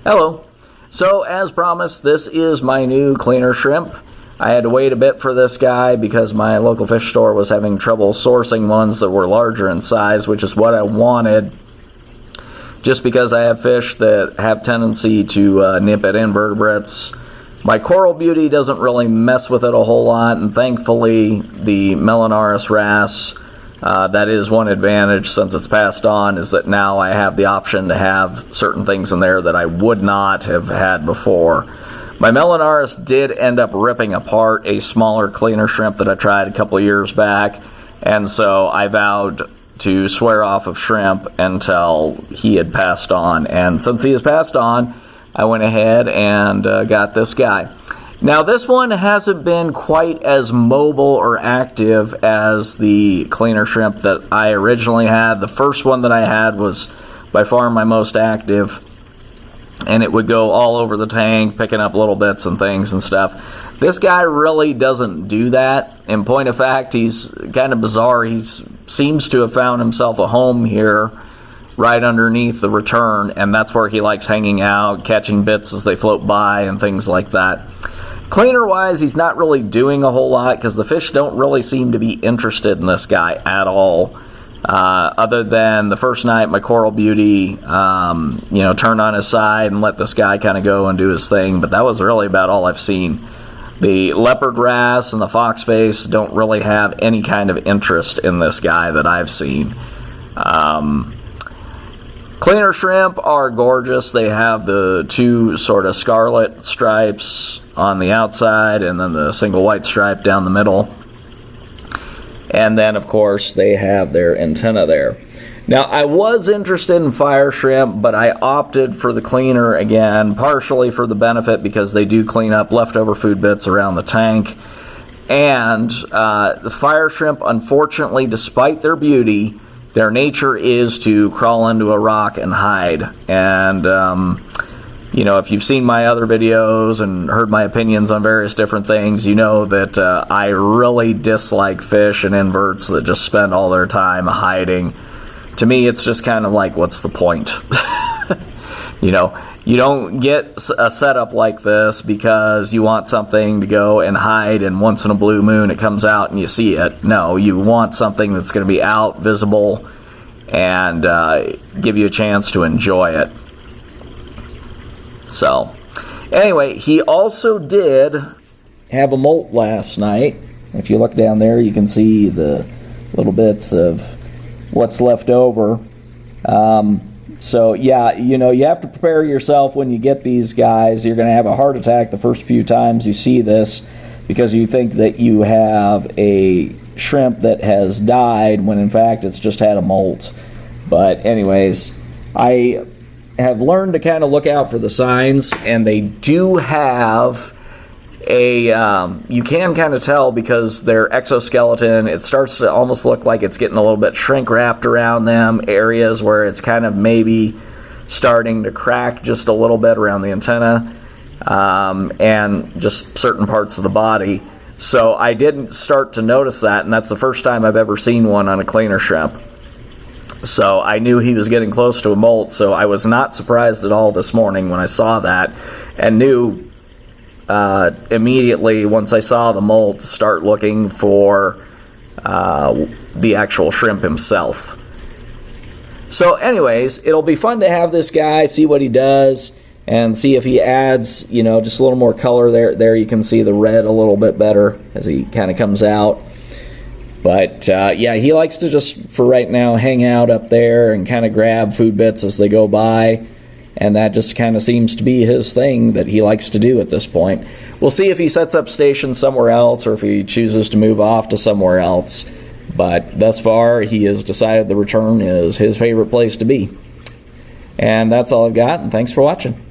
Hello. So as promised, this is my new cleaner shrimp. I had to wait a bit for this guy because my local fish store was having trouble sourcing ones that were larger in size, which is what I wanted, just because I have fish that have tendency to nip at invertebrates. My Coral Beauty doesn't really mess with it a whole lot, and thankfully the Melanaris wrasse, that is one advantage since it's passed on, is that now I have the option to have certain things in there that I would not have had before. My Melanaris did end up ripping apart a smaller cleaner shrimp that I tried a couple of years back, and so I vowed to swear off of shrimp until he had passed on. And since he has passed on, I went ahead and got this guy. Now this one hasn't been quite as mobile or active as the cleaner shrimp that I originally had. The first one that I had was by far my most active, and it would go all over the tank, picking up little bits and things and stuff. This guy really doesn't do that. In point of fact, he's kind of bizarre. He seems to have found himself a home here right underneath the return, and that's where he likes hanging out, catching bits as they float by and things like that. Cleaner-wise, he's not really doing a whole lot because the fish don't really seem to be interested in this guy at all. Other than the first night, my Coral Beauty, turned on his side and let this guy kind of go and do his thing, but that was really about all I've seen. The leopard wrasse and the foxface don't really have any kind of interest in this guy that I've seen. Cleaner shrimp are gorgeous. They have the two sort of scarlet stripes on the outside and then the single white stripe down the middle. And then, of course, they have their antenna there. Now, I was interested in fire shrimp, but I opted for the cleaner again, partially for the benefit because they do clean up leftover food bits around the tank. And the fire shrimp, unfortunately, despite their beauty, their nature is to crawl into a rock and hide. And, if you've seen my other videos and heard my opinions on various different things, you know that I really dislike fish and inverts that just spend all their time hiding. To me, it's just kind of like, what's the point? You don't get a setup like this because you want something to go and hide, and once in a blue moon it comes out and you see it. No, you want something that's going to be out, visible, and give you a chance to enjoy it. So, anyway, he also did have a molt last night. If you look down there, you can see the little bits of what's left over. So, yeah, you have to prepare yourself when you get these guys. You're going to have a heart attack the first few times you see this because you think that you have a shrimp that has died when, in fact, it's just had a molt. But anyways, I have learned to kind of look out for the signs, and they do have you can kind of tell because their exoskeleton, it starts to almost look like it's getting a little bit shrink wrapped around them, areas where it's kind of maybe starting to crack just a little bit around the antenna, and just certain parts of the body. So I didn't start to notice that, and that's the first time I've ever seen one on a cleaner shrimp. So I knew he was getting close to a molt, so I was not surprised at all this morning when I saw that, and knew immediately once I saw the molt to start looking for the actual shrimp himself. So anyways, it'll be fun to have this guy, see what he does, and see if he adds, just a little more color there. There you can see the red a little bit better as he kind of comes out. But, yeah, he likes to just, for right now, hang out up there and kind of grab food bits as they go by. And that just kind of seems to be his thing that he likes to do at this point. We'll see if he sets up station somewhere else or if he chooses to move off to somewhere else. But thus far, he has decided the return is his favorite place to be. And that's all I've got, and thanks for watching.